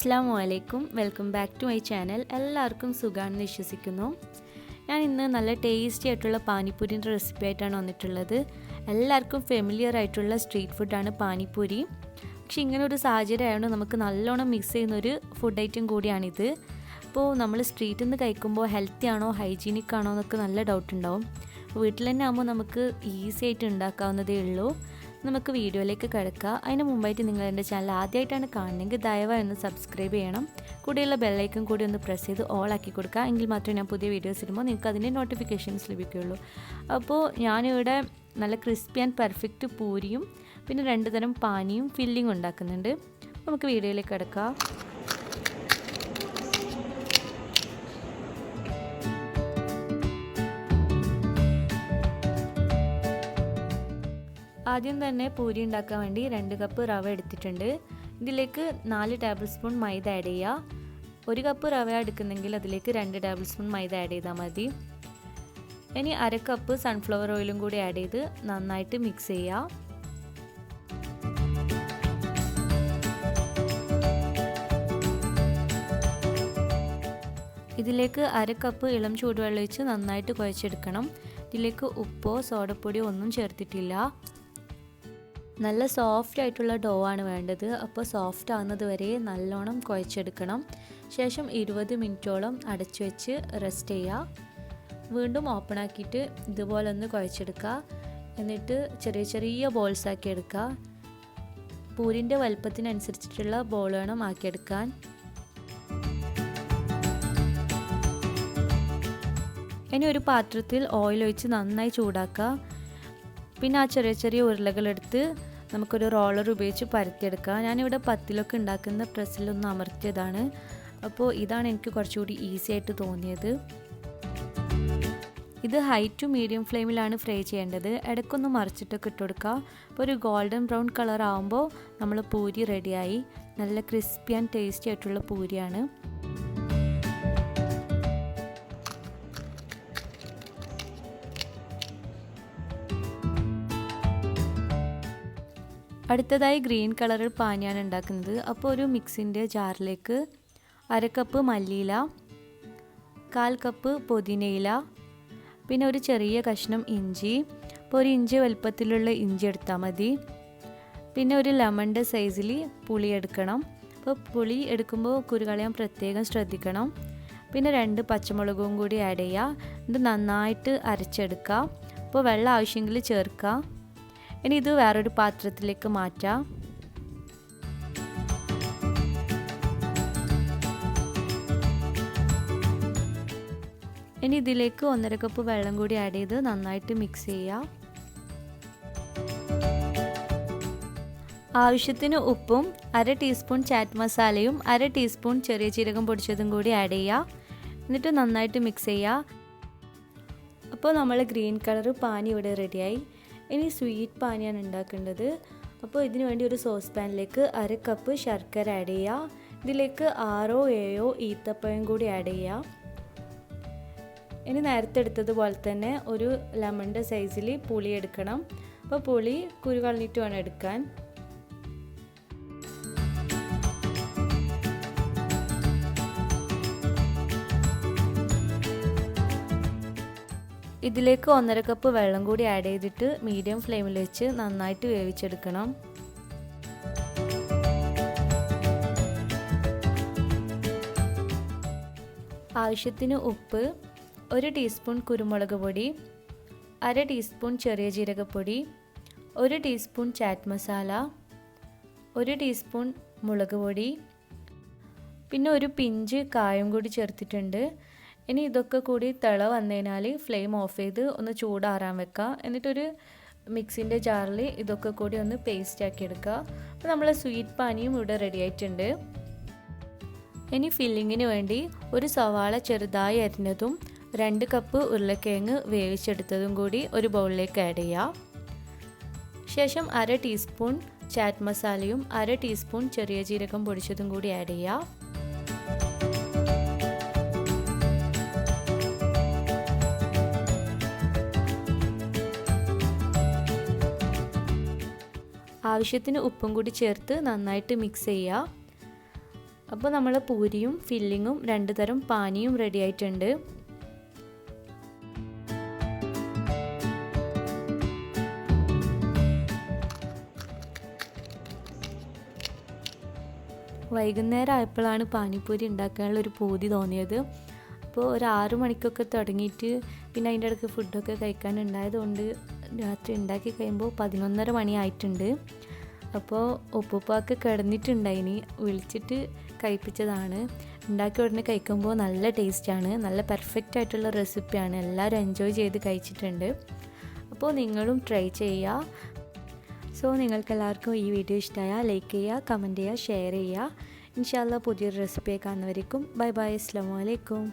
അസ്സലാമു അലൈക്കും, welcome back to my channel. എല്ലാവർക്കും സുഖമാണെന്ന് വിശ്വസിക്കുന്നു. ഞാൻ ഇന്ന് നല്ല ടേസ്റ്റി ആയിട്ടുള്ള പാനിപ്പൂരിൻ്റെ റെസിപ്പി ആയിട്ടാണ് വന്നിട്ടുള്ളത്. എല്ലാവർക്കും ഫെമിലിയർ ആയിട്ടുള്ള സ്ട്രീറ്റ് ഫുഡാണ് പാനിപ്പൂരി. പക്ഷേ ഇങ്ങനെ ഒരു സാഹചര്യം ആയതുകൊണ്ട് നമുക്ക് നല്ലോണം മിക്സ് ചെയ്യുന്നൊരു ഫുഡ് ഐറ്റം കൂടിയാണിത്. അപ്പോൾ നമ്മൾ സ്ട്രീറ്റിൽ നിന്ന് കഴിക്കുമ്പോൾ ഹെൽത്തി ആണോ ഹൈജീനിക് ആണോ എന്നൊക്കെ നല്ല ഡൗട്ട് ഉണ്ടാവും. വീട്ടിൽ തന്നെ ആകുമ്പോൾ നമുക്ക് ഈസി ആയിട്ട് ഉണ്ടാക്കാവുന്നതേ ഉള്ളൂ. നമുക്ക് വീഡിയോയിലേക്ക് കിടക്കുക. അതിന് മുമ്പായിട്ട് നിങ്ങൾ എൻ്റെ ചാനൽ ആദ്യമായിട്ടാണ് കാണുന്നതെങ്കിൽ ദയവായി ഒന്ന് സബ്സ്ക്രൈബ് ചെയ്യണം. കൂടെയുള്ള ബെല്ലൈക്കൺ കൂടി ഒന്ന് പ്രസ് ചെയ്ത് ഓൾ ആക്കി കൊടുക്കുക. എങ്കിൽ മാത്രമേ ഞാൻ പുതിയ വീഡിയോസ് ഇടുമ്പോൾ നിങ്ങൾക്ക് അതിൻ്റെ നോട്ടിഫിക്കേഷൻസ് ലഭിക്കുകയുള്ളൂ. അപ്പോൾ ഞാനിവിടെ നല്ല ക്രിസ്പി ആൻഡ് പെർഫെക്റ്റ് പൂരിയും പിന്നെ 2 തരം പാനിയും ഫില്ലിങ് ഉണ്ടാക്കുന്നുണ്ട്. നമുക്ക് വീഡിയോയിലേക്ക് കിടക്കാം. ആദ്യം തന്നെ പൂരി ഉണ്ടാക്കാൻ വേണ്ടി 2 കപ്പ് റവ എടുത്തിട്ടുണ്ട്. ഇതിലേക്ക് 4 ടേബിൾ സ്പൂൺ മൈദ ആഡ് ചെയ്യുക. 1 കപ്പ് റവ എടുക്കുന്നെങ്കിൽ അതിലേക്ക് 2 ടേബിൾ സ്പൂൺ മൈദ ആഡ് ചെയ്താൽ മതി. ഇനി 1/2 കപ്പ് സൺഫ്ലവർ ഓയിലും കൂടി ആഡ് ചെയ്ത് നന്നായിട്ട് മിക്സ് ചെയ്യുക. ഇതിലേക്ക് 1/2 കപ്പ് ഇളം ചൂടുവെള്ളം ഒഴിച്ച് നന്നായിട്ട് കുഴച്ചെടുക്കണം. ഇതിലേക്ക് ഉപ്പോ സോഡപ്പൊടിയോ ഒന്നും ചേർത്തിട്ടില്ല. നല്ല സോഫ്റ്റ് ആയിട്ടുള്ള ഡോ ആണ് വേണ്ടത്. അപ്പോൾ സോഫ്റ്റ് ആകുന്നത് വരെ നല്ലോണം കുഴച്ചെടുക്കണം. ശേഷം 20 മിനിറ്റോളം അടച്ചു വെച്ച് റെസ്റ്റ് ചെയ്യുക. വീണ്ടും ഓപ്പൺ ആക്കിയിട്ട് ഇതുപോലെ ഒന്ന് കുഴച്ചെടുക്കുക. എന്നിട്ട് ചെറിയ ചെറിയ ബോൾസ് ആക്കി എടുക്കുക. പൂരിൻ്റെ വലുപ്പത്തിനനുസരിച്ചിട്ടുള്ള ബോൾ വേണം ആക്കിയെടുക്കാൻ. ഇനി ഒരു പാത്രത്തിൽ ഓയിൽ ഒഴിച്ച് നന്നായി ചൂടാക്കുക. പിന്നെ ആ ചെറിയ ചെറിയ ഉരുളകളെടുത്ത് നമുക്കൊരു റോളർ ഉപയോഗിച്ച് പരത്തിയെടുക്കുക. ഞാനിവിടെ പത്തിലൊക്കെ ഉണ്ടാക്കുന്ന പ്രസ്സിലൊന്ന് അമർത്തിയതാണ്. അപ്പോൾ ഇതാണ് എനിക്ക് കുറച്ചുകൂടി ഈസി ആയിട്ട് തോന്നിയത്. ഇത് ഹൈ ടു മീഡിയം ഫ്ലെയിമിലാണ് ഫ്രൈ ചെയ്യേണ്ടത്. ഇടയ്ക്കൊന്ന് മറിച്ചിട്ടൊക്കെ ഇട്ട് കൊടുക്കുക. അപ്പോൾ ഒരു ഗോൾഡൻ ബ്രൗൺ കളർ ആകുമ്പോൾ നമ്മൾ പൂരി റെഡിയായി. നല്ല ക്രിസ്പി ആൻഡ് ടേസ്റ്റി ആയിട്ടുള്ള പൂരിയാണ്. അടുത്തതായി ഗ്രീൻ കളർ പാനിയാണ് ഉണ്ടാക്കുന്നത്. അപ്പോൾ ഒരു മിക്സിൻ്റെ ജാറിലേക്ക് 1/2 കപ്പ് മല്ലിയില, 1/4 കപ്പ് പുതിനയില, പിന്നെ ഒരു ചെറിയ കഷ്ണം ഇഞ്ചി. അപ്പോൾ ഒരു ഇഞ്ചി വലുപ്പത്തിലുള്ള ഇഞ്ചി എടുത്താൽ മതി. പിന്നെ ഒരു ലെമണിൻ്റെ സൈസിൽ പുളി എടുക്കണം. അപ്പോൾ പുളി എടുക്കുമ്പോൾ കുരു കളയാൻ പ്രത്യേകം ശ്രദ്ധിക്കണം. പിന്നെ 2 പച്ചമുളകും കൂടി ആഡ് ചെയ്യുക. ഇത് നന്നായിട്ട് അരച്ചെടുക്കുക. അപ്പോൾ വെള്ളം ആവശ്യമെങ്കിൽ ചേർക്കുക. ഇനി ഇത് വേറൊരു പാത്രത്തിലേക്ക് മാറ്റാം. ഇനി ഇതിലേക്ക് 1/2 കപ്പ് വെള്ളം കൂടി ആഡ് ചെയ്ത് നന്നായിട്ട് മിക്സ് ചെയ്യുക. ആവശ്യത്തിന് ഉപ്പും 1/2 ടീസ്പൂൺ ചാറ്റ് മസാലയും 1/2 ടീസ്പൂൺ ചെറിയ ജീരകം പൊടിച്ചതും കൂടി ആഡ് ചെയ്യുക. എന്നിട്ട് നന്നായിട്ട് മിക്സ് ചെയ്യുക. അപ്പോൾ നമ്മൾ ഗ്രീൻ കളർ പാനി ഇവിടെ റെഡിയായി. ഇനി സ്വീറ്റ് പാനിയാണ് ഉണ്ടാക്കേണ്ടത്. അപ്പോൾ ഇതിനു വേണ്ടി ഒരു സോസ് പാനിലേക്ക് 1/2 കപ്പ് ശർക്കര ആഡ് ചെയ്യുക. ഇതിലേക്ക് 6 or 7 ഈത്തപ്പഴം കൂടി ആഡ് ചെയ്യുക. ഇനി നേരത്തെ എടുത്തതുപോലെ തന്നെ ഒരു ലെമണിൻ്റെ സൈസിൽ പുളി എടുക്കണം. അപ്പോൾ പുളി കുരു കളഞ്ഞിട്ട് വേണം എടുക്കാൻ. ഇതിലേക്ക് 1/2 കപ്പ് വെള്ളം കൂടി ആഡ് ചെയ്തിട്ട് മീഡിയം ഫ്ലെയിമിൽ വെച്ച് നന്നായിട്ട് വേവിച്ചെടുക്കണം. ആവശ്യത്തിന് ഉപ്പ്, 1 ടീസ്പൂൺ കുരുമുളക് പൊടി, 1/2 ടീസ്പൂൺ ചെറിയ ജീരകപ്പൊടി, 1 ടീസ്പൂൺ ചാറ്റ് മസാല, 1 ടീസ്പൂൺ മുളക് പൊടി, പിന്നെ ഒരു പിഞ്ച് കായം കൂടി ചേർത്തിട്ടുണ്ട്. ഇനി ഇതൊക്കെ കൂടി തിള വന്നതിനാൽ ഫ്ലെയിം ഓഫ് ചെയ്ത് ഒന്ന് ചൂടാറാൻ വെക്കുക. എന്നിട്ടൊരു മിക്സിൻ്റെ ജാറിൽ ഇതൊക്കെ കൂടി ഒന്ന് പേസ്റ്റ് ആക്കി എടുക്കുക. അപ്പോൾ നമ്മളെ സ്വീറ്റ് പാനിയും ഇവിടെ റെഡി ആയിട്ടുണ്ട്. ഇനി ഫില്ലിങ്ങിന് വേണ്ടി ഒരു സവാള ചെറുതായി അരിഞ്ഞതും 2 കപ്പ് ഉരുളക്കിഴങ്ങ് വേവിച്ചെടുത്തതും കൂടി ഒരു ബൗളിലേക്ക് ആഡ് ചെയ്യുക. ശേഷം 1/2 ടീസ്പൂൺ ചാറ്റ് മസാലയും 1/2 ടീസ്പൂൺ ചെറിയ ജീരകം പൊടിച്ചതും കൂടി ആഡ് ചെയ്യുക. ആവശ്യത്തിന് ഉപ്പും കൂടി ചേർത്ത് നന്നായിട്ട് മിക്സ് ചെയ്യുക. അപ്പോൾ നമ്മൾ പൂരിയും ഫില്ലിങ്ങും 2 തരം പാനിയും റെഡി ആയിട്ടുണ്ട്. വൈകുന്നേരം ആയപ്പോഴാണ് പാനിപ്പൂരി ഉണ്ടാക്കാനുള്ളൊരു പൂതി തോന്നിയത്. അപ്പോൾ ഒരു 6 മണിക്കൊക്കെ തുടങ്ങിയിട്ട് പിന്നെ അതിൻ്റെ ഇടയ്ക്ക് ഫുഡൊക്കെ കഴിക്കാനുണ്ടായതുകൊണ്ട് രാത്രി ഉണ്ടാക്കി കഴിയുമ്പോൾ 11:30 മണി ആയിട്ടുണ്ട്. അപ്പോൾ ഉപ്പുപ്പാക്ക് കിടന്നിട്ടുണ്ടായിനി, വിളിച്ചിട്ട് കഴിപ്പിച്ചതാണ്. ഉണ്ടാക്കി ഉടനെ കഴിക്കുമ്പോൾ നല്ല ടേസ്റ്റാണ്, നല്ല പെർഫെക്റ്റ് ആയിട്ടുള്ള റെസിപ്പിയാണ്, എല്ലാവരും എൻജോയ് ചെയ്ത് കഴിച്ചിട്ടുണ്ട്. അപ്പോൾ നിങ്ങളും ട്രൈ ചെയ്യുക. സോ നിങ്ങൾക്കെല്ലാവർക്കും ഈ വീഡിയോ ഇഷ്ടമായാൽ ലൈക്ക് ചെയ്യുക, കമൻറ്റ് ചെയ്യുക, ഷെയർ ചെയ്യുക. ഇൻഷാ അല്ലാഹ് പുതിയൊരു റെസിപ്പിയെ കാണുന്നവരേക്കും ബൈ ബൈ, അസ്സലാമു അലൈക്കും.